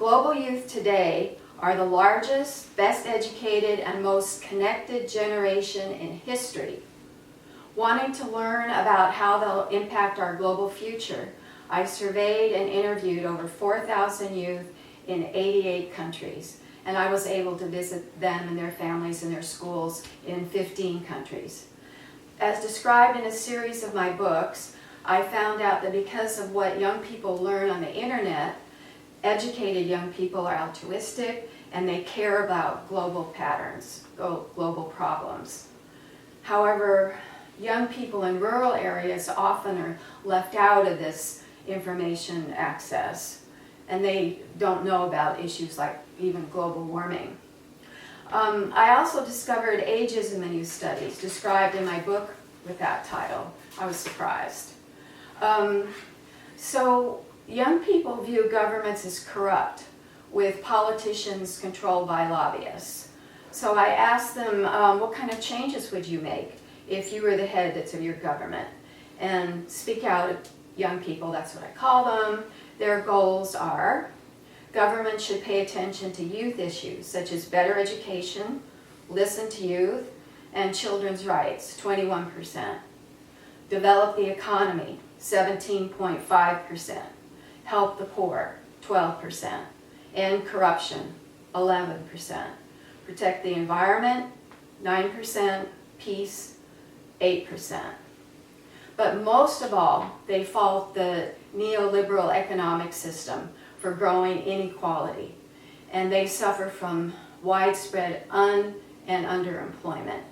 Global youth today are the largest, best educated, and most connected generation in history. Wanting to learn about how they'll impact our global future, I surveyed and interviewed over 4,000 youth in 88 countries, and I was able to visit them and their families and their schools in 15 countries. As described in a series of my books, I found out that because of what young people learn on the internet, educated young people are altruistic and they care about global patterns, global problems. However, young people in rural areas often are left out of this information access, and they don't know about issues like even global warming. I also discovered ageism in youth studies, described in my book with that title. I was surprised. So young people view governments as corrupt, with politicians controlled by lobbyists. So I asked them, what kind of changes would you make if you were the head of your government? And speak out, young people, that's what I call them. Their goals are: government should pay attention to youth issues such as better education, listen to youth, and children's rights, 21%. Develop the economy, 17.5%. Help the poor, 12%. End corruption, 11%. Protect the environment, 9%. Peace, 8%. But most of all, they fault the neoliberal economic system for growing inequality, and they suffer from widespread and underemployment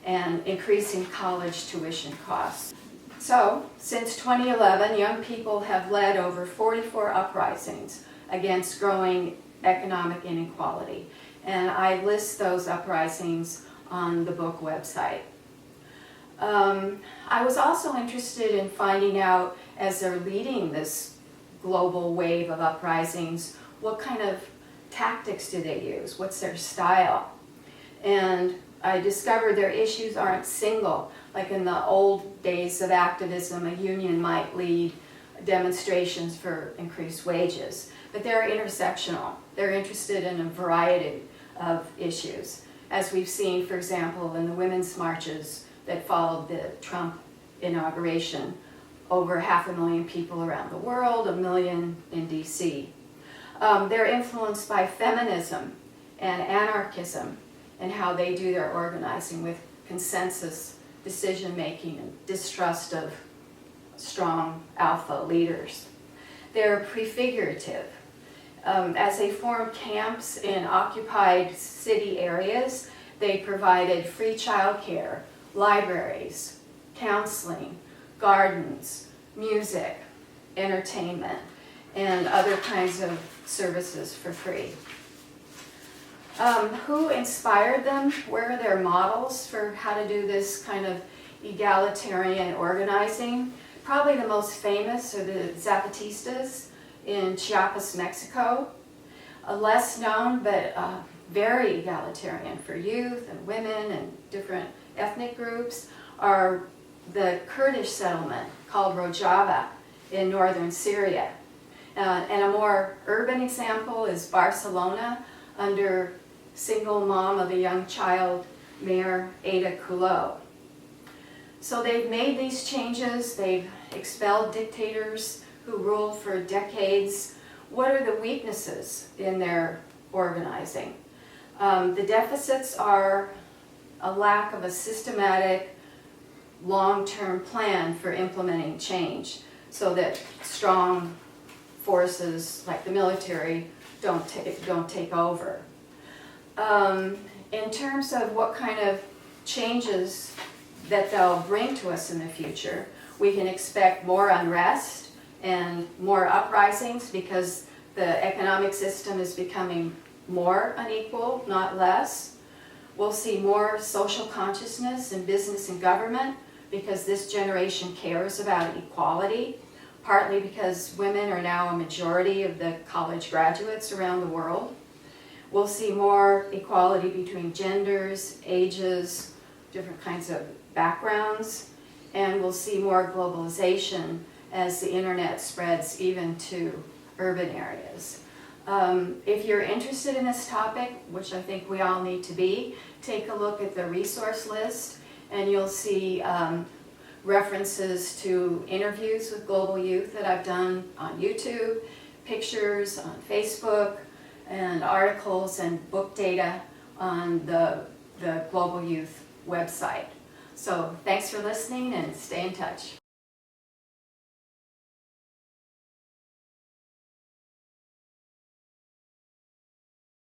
and increasing college tuition costs. So, since 2011, young people have led over 44 uprisings against growing economic inequality, and I list those uprisings on the book website. I was also interested in finding out, as they're leading this global wave of uprisings, what kind of tactics do they use? What's their style? And I discovered their issues aren't single. Like in the old days of activism, a union might lead demonstrations for increased wages, but they're intersectional. They're interested in a variety of issues, as we've seen, for example, in the women's marches that followed the Trump inauguration. Over 500,000 people around the world, 1 million in DC. They're influenced by feminism and anarchism and how they do their organizing with consensus decision-making and distrust of strong alpha leaders. They're prefigurative. As they formed camps in occupied city areas, they provided free childcare, libraries, counseling, gardens, music, entertainment, and other kinds of services for free. Who inspired them? Where are their models for how to do this kind of egalitarian organizing? Probably the most famous are the Zapatistas in Chiapas, Mexico. Less known, but very egalitarian for youth and women and different ethnic groups, are the Kurdish settlement called Rojava in northern Syria. And a more urban example is Barcelona under single mom of a young child, Mayor Ada Colau. So they've made these changes, they've expelled dictators who ruled for decades. What are the weaknesses in their organizing? The deficits are a lack of a systematic, long-term plan for implementing change so that strong forces like the military don't take over. In terms of what kind of changes that they'll bring to us in the future, we can expect more unrest and more uprisings because the economic system is becoming more unequal, not less. We'll see more social consciousness in business and government because this generation cares about equality, partly because women are now a majority of the college graduates around the world. We'll see more equality between genders, ages, different kinds of backgrounds, and we'll see more globalization as the internet spreads even to urban areas. If you're interested in this topic, which I think we all need to be, take a look at the resource list and you'll see references to interviews with global youth that I've done on YouTube, pictures on Facebook, and articles and book data on the Global Youth website. So thanks for listening and stay in touch.